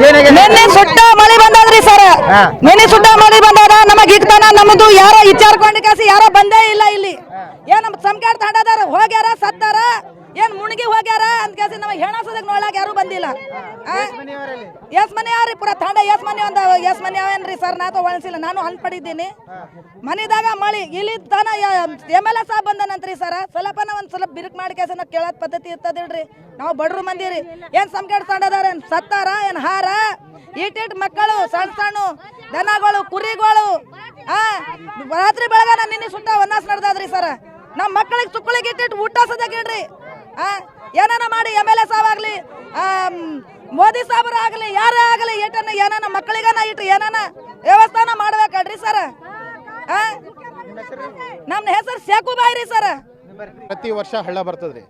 ನಿನ್ನೆ ಸುಟ್ಟ ಮಳಿ ಬಂದದ್ರಿ ಸರ್. ನಿನ್ನೆ ಸುಟ್ಟ ಮಳಿ ಬಂದದ. ನಮಗ್ ಇಕ್ತಾನ ನಮ್ದು ಯಾರೋ ವಿಚಾರಕೊಂಡ ಕಾಸಿ ಯಾರೋ ಬಂದೇ ಇಲ್ಲ ಇಲ್ಲಿ. ಏನ್ ನಮ್ ಸಂಖ್ಯಾಟ್ ತಾಂಡದಾರ ಹೋಗ್ಯಾರ ಸತ್ತಾರ ಏನ್ ಮುಣಗಿ ಹೋಗ್ಯಾರ ಅಂತ ಕೇಸಿ ನಮಗ್ ಹೆಣಸದಕ್ ನೋಡ್ಲಾಕ ಯಾರು ಬಂದಿಲ್ಲ. ಎಸ್ ಮನೆ ಅವ್ರಿ ಪೂರಾ ತಾಂಡ ಎಸ್ ಮನೆ ಅವೇನ್ರಿ ಸರ್. ನಾ ಒಣಸಿಲ್ಲ, ನಾನು ಹಣ್ ಪಡಿದ್ದೀನಿ ಮನಿದಾಗ ಮಳಿ ಇಲ್ಲಿ ತಾನ MLA ಸಾಬ್ ಬಂದನಂತ್ರಿ ಸರ್. ಸ್ವಲ್ಪನ ಒಂದ್ ಸ್ವಲ್ಪ ಬಿರುಕ್ ಮಾಡಿ ಕೇಸ ಕೇಳತ್ ಪದ್ಧತಿ ಇರ್ತದಿಲ್ರಿ. ನಾವು ಬಡ್ರು ಮಂದಿರಿ. ಏನ್ ಸಂಖ್ಯಾಟ್ ತಾಂಡದಾರ ಏನ್ ಸತ್ತಾರ ಏನ್ ಹಾರ ಇಟ್ಟಿಟ್ ಮಕ್ಕಳು ಸಣ್ಣ ದನಗಳು ಕುರಿಗಳು ರಾತ್ರಿ ಬೆಳಗಾನ ನಿನ್ನೆ ಸುಟ್ಟ ವನಾಸ್ ನಡೆದಾದ್ರಿ ಸರ್. ನಮ್ಮ ಮಕ್ಕಳಿಗೆ ತುಕ್ಕಳಿಗೆ ಇಟ್ಟಿಟ್ಟು ಊಟ ಸದಕೇಳ್ರಿ. ಏನಾನ ಮಾಡಿ MLA ಸಾಬ್ ಆಗ್ಲಿ ಮೋದಿ ಸಾಬ್ರ ಆಗ್ಲಿ ಯಾರೇ ಆಗಲಿ ಏನಾನ ಮಕ್ಕಳಿಗನ ಇಟ್ಟು ಏನಾನ ವ್ಯವಸ್ಥಾನ ಮಾಡ್ಬೇಕಲ್ರಿ ಸರ್. ನಮ್ಮ ಹೆಸರು ಸೇಕುಬಾಯಿ ರೀ ಸರ್. ಪ್ರತಿ ವರ್ಷ ಹಳ್ಳ ಬರ್ತದ್ರಿ.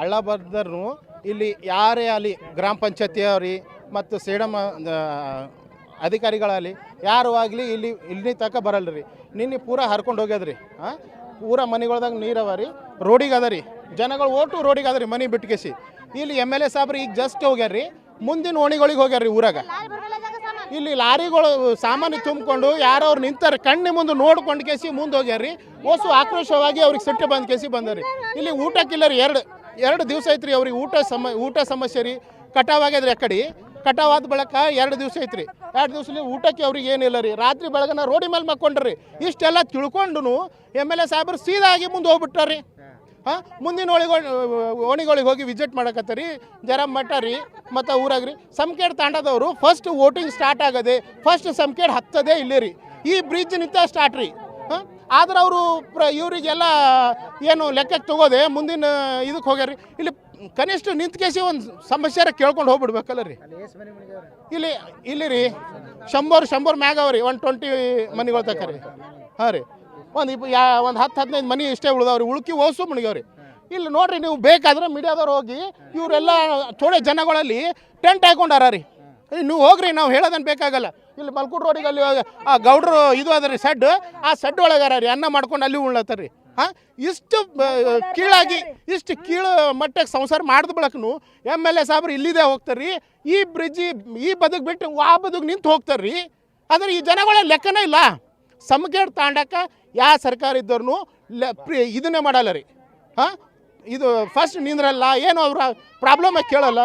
ಹಳ್ಳ ಬರ್ದ್ರು ಇಲ್ಲಿ ಯಾರೇ ಅಲ್ಲಿ ಗ್ರಾಮ ಪಂಚಾಯತಿ ಅವ್ರಿ ಮತ್ತು ಸೇಡಮ್ ಅಧಿಕಾರಿಗಳಲ್ಲಿ ಯಾರು ಆಗಲಿ ಇಲ್ಲಿ ತನಕ ಬರಲ್ರಿ. ನಿನ್ನೆ ಪೂರಾ ಹರ್ಕೊಂಡು ಹೋಗ್ಯದ್ರಿ. ಪೂರಾ ಮನೆಗಳ್ದಾಗ ನೀರು ಅವ ರೀ, ರೋಡಿಗೆ ಅದ ರೀ, ಜನಗಳು ಓಟು ರೋಡಿಗೆ ಅದ ರೀ ಮನೆ ಬಿಟ್ಕೇಸಿ. ಇಲ್ಲಿ MLA ಸಾಬ್ರಿ ಈಗ ಜಸ್ಟ್ ಹೋಗ್ಯಾರ್ರಿ, ಮುಂದಿನ ಓಣಿಗಳಿಗೆ ಹೋಗ್ಯಾರ್ರಿ ಊರಾಗ. ಇಲ್ಲಿ ಲಾರಿಗಳು ಸಾಮಾನು ತುಂಬಿಕೊಂಡು ಯಾರೋ ಅವ್ರು ನಿಂತಾರೆ ಕಣ್ಣಿ ಮುಂದೆ ನೋಡ್ಕೊಂಡು ಕೇಸಿ ಮುಂದೆ ಹೋಗ್ಯಾರ್ರಿ. ಓಸು ಆಕ್ರೋಶವಾಗಿ ಅವ್ರಿಗೆ ಸಿಟ್ಟು ಬಂದು ಕೇಸಿ ಬಂದರಿ. ಇಲ್ಲಿ ಊಟಕ್ಕಿಲ್ಲ ರೀ. ಎರಡು ದಿವಸ ಐತ್ರಿ ಅವ್ರಿಗೆ ಊಟ ಸಮಸ್ಯೆ ರೀ. ಕಟಾವಾಗ್ಯದ್ರಿ. ಆ ಕಡೆ ಕಟಾವಾದ ಬಳಕ 2 ದಿವಸ ಐತ್ರಿ. 2 ದಿವಸದಲ್ಲಿ ಊಟಕ್ಕೆ ಅವ್ರಿಗೆ ಏನಿಲ್ಲ ರೀ. ರಾತ್ರಿ ಬೆಳಗನ ರೋಡಿ ಮೇಲೆ ಮಕ್ಕೊಂಡ್ರಿ. ಇಷ್ಟೆಲ್ಲ ತಿಳ್ಕೊಂಡು MLA ಸಾಹೇಬ್ರು ಸೀದಾ ಆಗಿ ಮುಂದೆ ಹೋಗ್ಬಿಟ್ಟಾರ್ರಿ. ಮುಂದಿನ ಓಣಿಗಳಿಗೆ ಹೋಗಿ ವಿಸಿಟ್ ಮಾಡಕತ್ತಾರೆ ಜರ ಮಠ ರೀ ಮತ್ತು ಊರಾಗ್ರಿ. ಸಂಕೇಡ್ ತಾಂಡದವರು ಫಸ್ಟ್ ವೋಟಿಂಗ್ ಸ್ಟಾರ್ಟ್ ಆಗದೆ ಫಸ್ಟ್ ಸಂಕೇಡ್ ಹತ್ತದೇ ಇಲ್ಲೇ ರೀ. ಈ ಬ್ರಿಡ್ಜ್ ನಿಂತ ಸ್ಟಾರ್ಟ್ ರೀ. ಆದ್ರೆ ಅವರು ಇವರಿಗೆಲ್ಲ ಏನು ಲೆಕ್ಕಕ್ಕೆ ತಗೋದೆ ಮುಂದಿನ ಇದಕ್ಕೆ ಹೋಗ್ಯಾರ್ರಿ. ಇಲ್ಲಿ ಕನಿಷ್ಠ ನಿಂತ ಕೇಸಿ ಒಂದು ಸಮಸ್ಯೆ ಕೇಳ್ಕೊಂಡು ಹೋಗ್ಬಿಡ್ಬೇಕಲ್ಲ ರೀ. ಇಲ್ಲಿ ರೀ 100 ಮ್ಯಾಗ ಅವ್ರಿ 120 ಮನೆಗಳು ತಕ ರೀ. ರೀ ಒಂದು 10-15 ಮನೆ ಇಷ್ಟೇ ಉಳ್ದವ್ರಿ. ಉಳ್ಕಿ ಓಸು ಮುಣಿಗವ್ರಿ. ಇಲ್ಲಿ ನೋಡ್ರಿ, ನೀವು ಬೇಕಾದ್ರೆ ಮೀಡಿಯಾದವ್ರು ಹೋಗಿ ಇವರೆಲ್ಲ ಥೋಡೆ ಜನಗಳಲ್ಲಿ ಟೆಂಟ್ ಹಾಕೊಂಡಾರ ರೀ. ನೀವು ಹೋಗ್ರಿ, ನಾವು ಹೇಳೋದನ್ನು ಬೇಕಾಗಲ್ಲ. ಇಲ್ಲಿ ಮಲ್ಕೂಡ್ ರೋಡಿಗೆ ಅಲ್ಲಿ ಆ ಗೌಡ್ರು ಇದು ಅದ ರೀ ಸೆಡ್, ಆ ಸೆಡ್ ಒಳಗಾರ ರೀ ಅನ್ನ ಮಾಡ್ಕೊಂಡು ಅಲ್ಲಿ ಉಳ್ಲತ್ತಾರ ರೀ. ಇಷ್ಟು ಕೀಳಾಗಿ ಇಷ್ಟು ಕೀಳು ಮಟ್ಟಕ್ಕೆ ಸಂಸಾರ ಮಾಡಿದ ಬಳಕನು MLA ಸಾಬ್ರು ಇಲ್ಲಿದೆ ಹೋಗ್ತಾರೆ ರೀ. ಈ ಬ್ರಿಡ್ಜ್ ಈ ಬದುಕು ಬಿಟ್ಟು ಆ ಬದುಕು ನಿಂತು ಹೋಗ್ತಾರೆ ರೀ. ಆದರೆ ಈ ಜನಗಳ ಲೆಕ್ಕನೇ ಇಲ್ಲ. ಸಮಗೇಡ್ ತಾಂಡಕ್ಕೆ ಯಾವ ಸರ್ಕಾರ ಇದ್ದವ್ರು ಇದನ್ನೇ ಮಾಡಲ್ಲ ರೀ. ಇದು ಫಸ್ಟ್ ನಿಂದ್ರಲ್ಲ, ಏನು ಅವ್ರ ಪ್ರಾಬ್ಲಮ್ ಕೇಳಲ್ಲ.